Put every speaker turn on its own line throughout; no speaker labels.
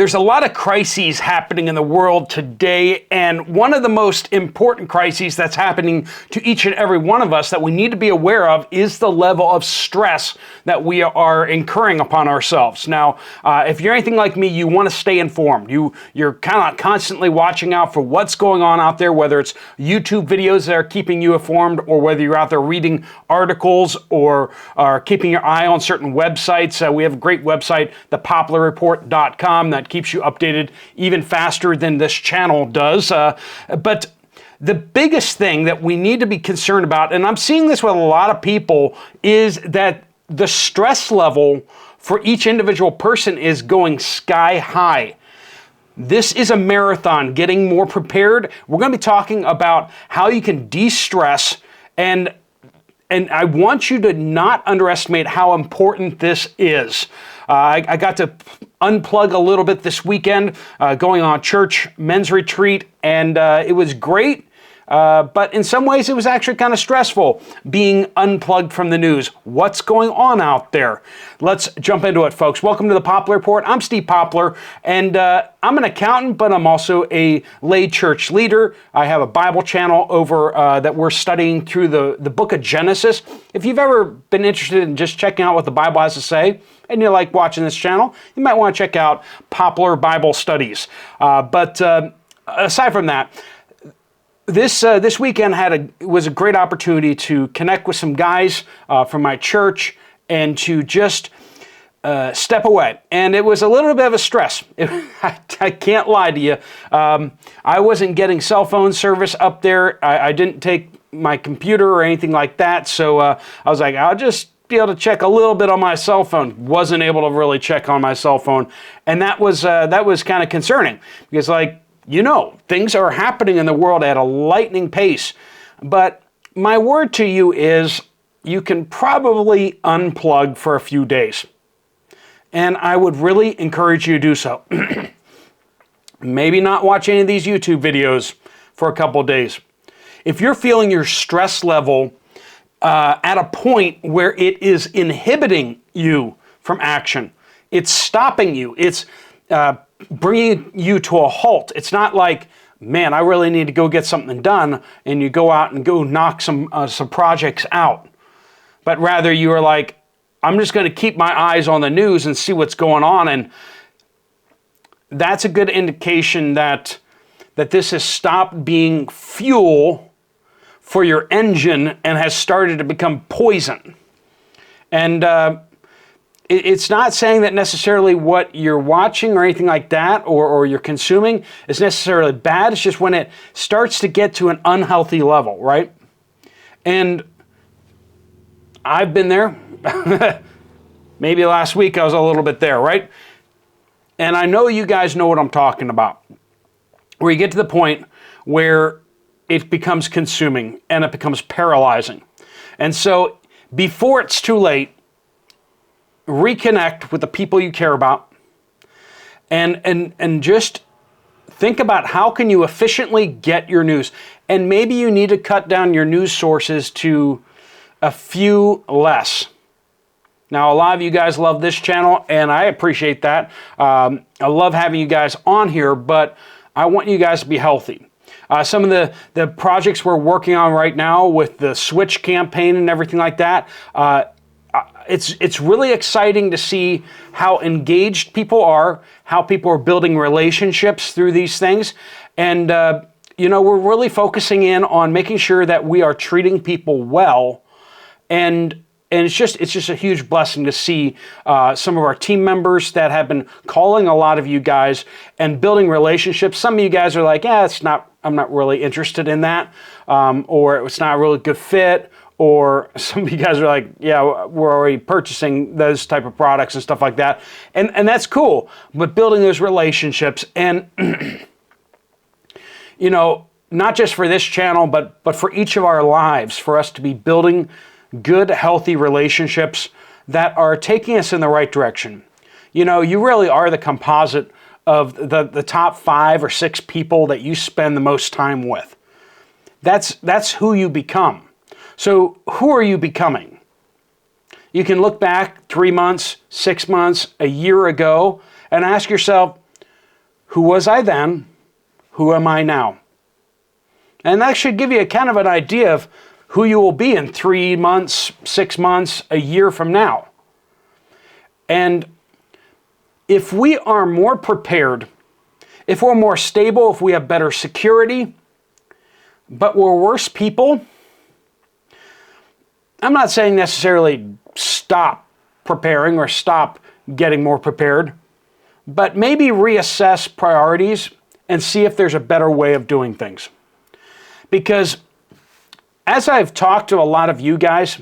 There's a lot of crises happening in the world today, and one of the most important crises that's happening to each and every one of us that we need to be aware of is the level of stress that we are incurring upon ourselves. Now, if you're anything like me, you want to stay informed. You're kind of constantly watching out for what's going on out there, whether it's YouTube videos that are keeping you informed or whether you're out there reading articles or are keeping your eye on certain websites. We have a great website, thepoplarreport.com, that keeps you updated even faster than this channel does. But the biggest thing that we need to be concerned about, and I'm seeing this with a lot of people, is that the stress level for each individual person is going sky high. This is a marathon, getting more prepared. We're going to be talking about how you can de-stress, and I want you to not underestimate how important this is. I got to unplug a little bit this weekend, going on a church men's retreat, and it was great. But in some ways, it was actually kind of stressful being unplugged from the news. What's going on out there? Let's jump into it, folks. Welcome to the Poplar Report. I'm Steve Poplar, and I'm an accountant, but I'm also a lay church leader. I have a Bible channel over that we're studying through the book of Genesis. If you've ever been interested in just checking out what the Bible has to say, and you like watching this channel, you might want to check out Poplar Bible Studies. But aside from that, this weekend was a great opportunity to connect with some guys from my church and to just step away. And it was a little bit of a stress. I can't lie to you. I wasn't getting cell phone service up there. I didn't take my computer or anything like that. So I was like, I'll just be able to check a little bit on my cell phone. Wasn't able to really check on my cell phone. And that was kind of concerning because, like, things are happening in the world at a lightning pace. But my word to you is you can probably unplug for a few days. And I would really encourage you to do so. Maybe not watch any of these YouTube videos for a couple of days. If you're feeling your stress level at a point where it is inhibiting you from action, it's stopping you, it's bringing you to a halt. It's not like, man, I really need to go get something done, and you go out and go knock some projects out. But rather you are like, I'm just going to keep my eyes on the news and see what's going on. And that's a good indication that this has stopped being fuel for your engine and has started to become poison. And it's not saying that necessarily what you're watching or anything like that or you're consuming is necessarily bad. It's just when it starts to get to an unhealthy level, right? And I've been there. Maybe last week I was a little bit there, right? And I know you guys know what I'm talking about. Where you get to the point where it becomes consuming and it becomes paralyzing. And so before it's too late, reconnect with the people you care about and just think about how can you efficiently get your news. And maybe you need to cut down your news sources to a few less. Now, a lot of you guys love this channel, and I appreciate that. I love having you guys on here, but I want you guys to be healthy. Some of the projects we're working on right now with the Switch campaign and everything like that, it's really exciting to see how engaged people are, how people are building relationships through these things. And, we're really focusing in on making sure that we are treating people well. And it's just a huge blessing to see some of our team members that have been calling a lot of you guys and building relationships. Some of you guys are like, I'm not really interested in that, or it's not a really good fit. Or some of you guys are like, yeah, we're already purchasing those type of products and stuff like that. And that's cool. But building those relationships and, not just for this channel, but for each of our lives, for us to be building good, healthy relationships that are taking us in the right direction. You really are the composite of the top 5 or 6 people that you spend the most time with. That's who you become. So who are you becoming? You can look back 3 months, 6 months, a year ago, and ask yourself, who was I then? Who am I now? And that should give you a kind of an idea of who you will be in 3 months, 6 months, a year from now. And if we are more prepared, if we're more stable, if we have better security, but we're worse people, I'm not saying necessarily stop preparing or stop getting more prepared, but maybe reassess priorities and see if there's a better way of doing things. Because as I've talked to a lot of you guys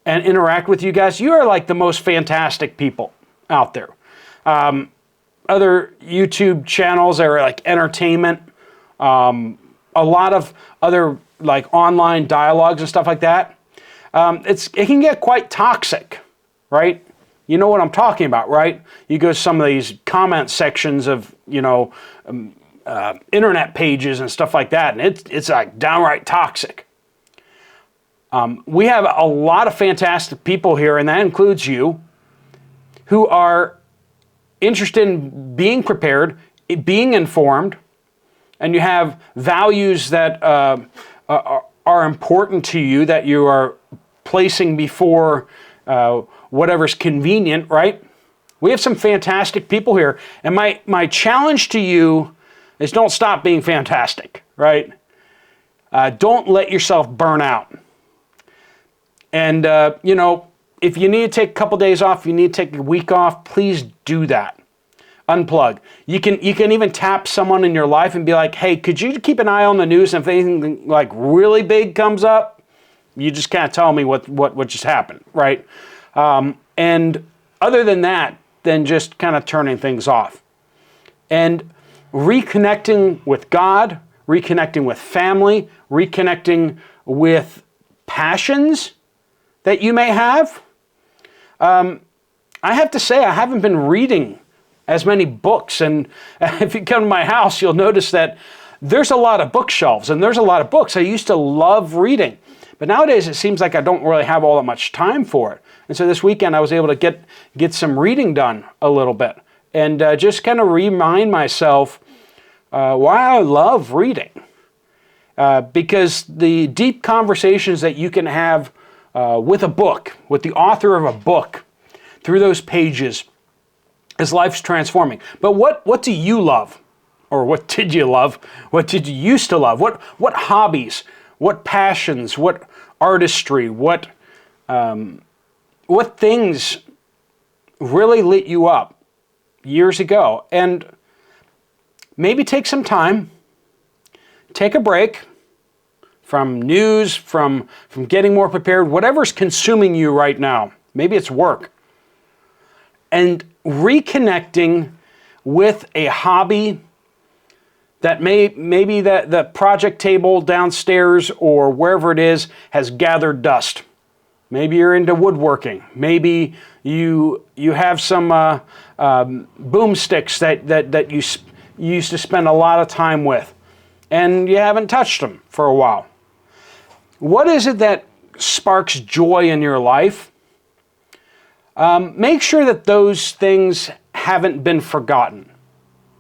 and interact with you guys, you are like the most fantastic people out there. Other YouTube channels that are like entertainment, a lot of other like online dialogues and stuff like that. It can get quite toxic, right? You know what I'm talking about, right? You go to some of these comment sections of, internet pages and stuff like that, and it's like downright toxic. We have a lot of fantastic people here, and that includes you, who are interested in being prepared, being informed, and you have values that are important to you that you are placing before whatever's convenient, right? We have some fantastic people here, and my challenge to you is don't stop being fantastic, right? Don't let yourself burn out. And, if you need to take a couple days off, you need to take a week off, please do that. Unplug. You can even tap someone in your life and be like, hey, could you keep an eye on the news, and if anything like really big comes up, you just can't tell me what just happened, right? And other than that, then just kind of turning things off. And reconnecting with God, reconnecting with family, reconnecting with passions that you may have. I have to say, I haven't been reading as many books, and if you come to my house, you'll notice that there's a lot of bookshelves, and there's a lot of books. I used to love reading, but nowadays it seems like I don't really have all that much time for it. And so this weekend I was able to get some reading done a little bit, and just kind of remind myself why I love reading. Because the deep conversations that you can have with a book, with the author of a book, through those pages, as life's transforming. But what do you love? Or what did you love? What did you used to love? What hobbies? What passions? What artistry? What things really lit you up years ago? And maybe take some time, take a break from news, from getting more prepared, whatever's consuming you right now. Maybe it's work. And reconnecting with a hobby that maybe the project table downstairs or wherever it is has gathered dust. Maybe you're into woodworking. Maybe you have some boomsticks that you used to spend a lot of time with, and you haven't touched them for a while. What is it that sparks joy in your life? Make sure that those things haven't been forgotten.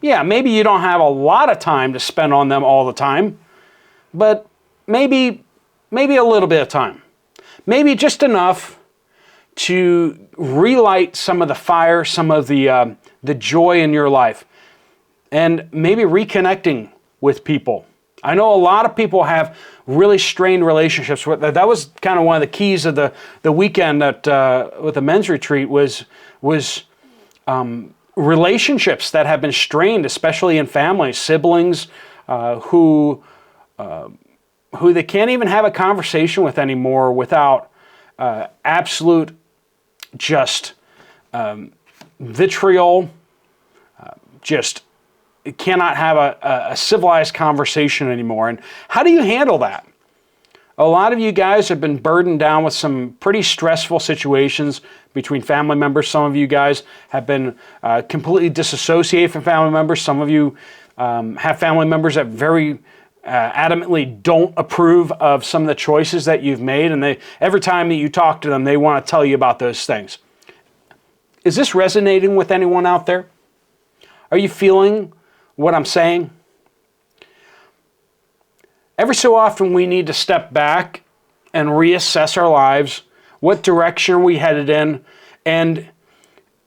Yeah, maybe you don't have a lot of time to spend on them all the time, but maybe a little bit of time. Maybe just enough to relight some of the fire, some of the joy in your life, and maybe reconnecting with people. I know a lot of people have really strained relationships. That was kind of one of the keys of the weekend with the men's retreat was relationships that have been strained, especially in families, siblings who they can't even have a conversation with anymore without absolute just vitriol, just cannot have a civilized conversation anymore. And how do you handle that? A lot of you guys have been burdened down with some pretty stressful situations between family members. Some of you guys have been completely disassociated from family members. Some of you have family members that very adamantly don't approve of some of the choices that you've made, and every time that you talk to them, they want to tell you about those things. Is this resonating with anyone out there? Are you feeling what I'm saying? Every so often we need to step back and reassess our lives. What direction are we headed in? And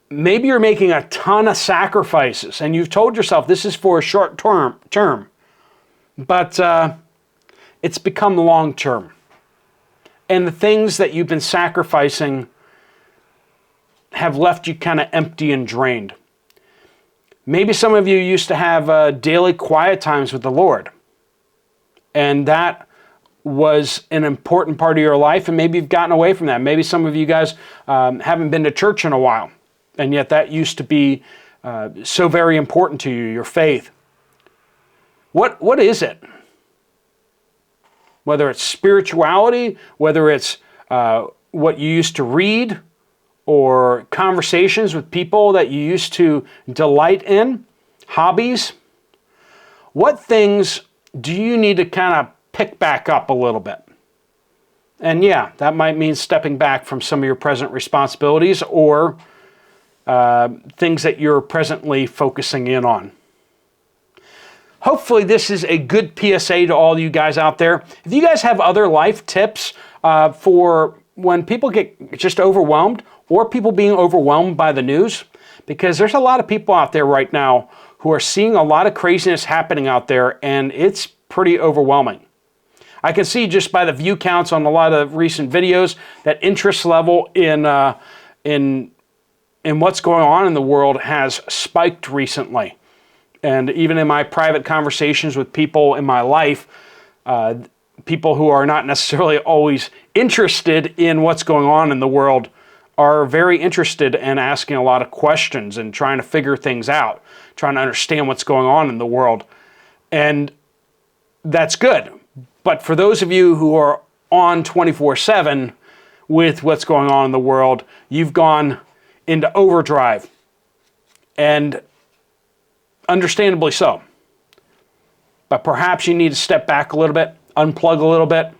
maybe you're making a ton of sacrifices and you've told yourself this is for a short term, but it's become long term. And the things that you've been sacrificing have left you kind of empty and drained. Maybe some of you used to have daily quiet times with the Lord, and that was an important part of your life, and maybe you've gotten away from that. Maybe some of you guys haven't been to church in a while, and yet that used to be so very important to you, your faith. What is it? Whether it's spirituality, whether it's what you used to read, or conversations with people that you used to delight in, hobbies. What things do you need to kind of pick back up a little bit? And yeah, that might mean stepping back from some of your present responsibilities or things that you're presently focusing in on. Hopefully this is a good PSA to all you guys out there. If you guys have other life tips for when people get just overwhelmed or people being overwhelmed by the news, because there's a lot of people out there right now who are seeing a lot of craziness happening out there, and it's pretty overwhelming. I can see just by the view counts on a lot of recent videos that interest level in what's going on in the world has spiked recently. And even in my private conversations with people in my life, people who are not necessarily always interested in what's going on in the world are very interested and asking a lot of questions and trying to figure things out, trying to understand what's going on in the world. And that's good. But for those of you who are on 24/7 with what's going on in the world, you've gone into overdrive. And understandably so. But perhaps you need to step back a little bit, unplug a little bit,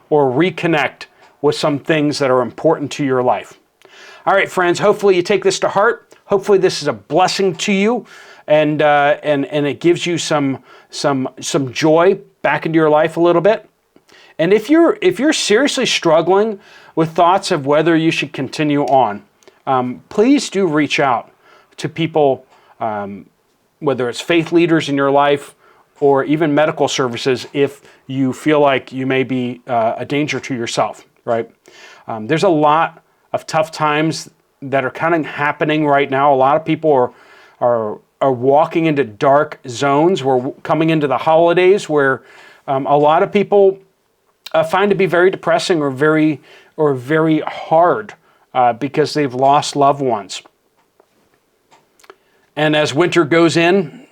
or reconnect with some things that are important to your life. All right, friends, hopefully you take this to heart. Hopefully this is a blessing to you, and it gives you some joy back into your life a little bit. And if you're seriously struggling with thoughts of whether you should continue on, please do reach out to people, whether it's faith leaders in your life or even medical services if you feel like you may be a danger to yourself, right? There's a lot of tough times that are kind of happening right now. A lot of people are walking into dark zones. We're coming into the holidays where a lot of people find to be very depressing or very hard because they've lost loved ones. And as winter goes in,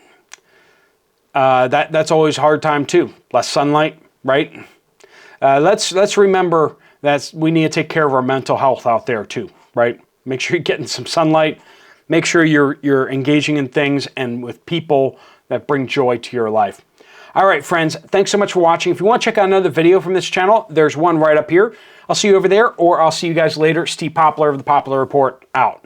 that's always a hard time too. Less sunlight, right? Let's remember that we need to take care of our mental health out there too, right? Make sure you're getting some sunlight. Make sure you're engaging in things and with people that bring joy to your life. All right, friends, thanks so much for watching. If you want to check out another video from this channel, there's one right up here. I'll see you over there, or I'll see you guys later. Steve Poplar of the Poplar Report, out.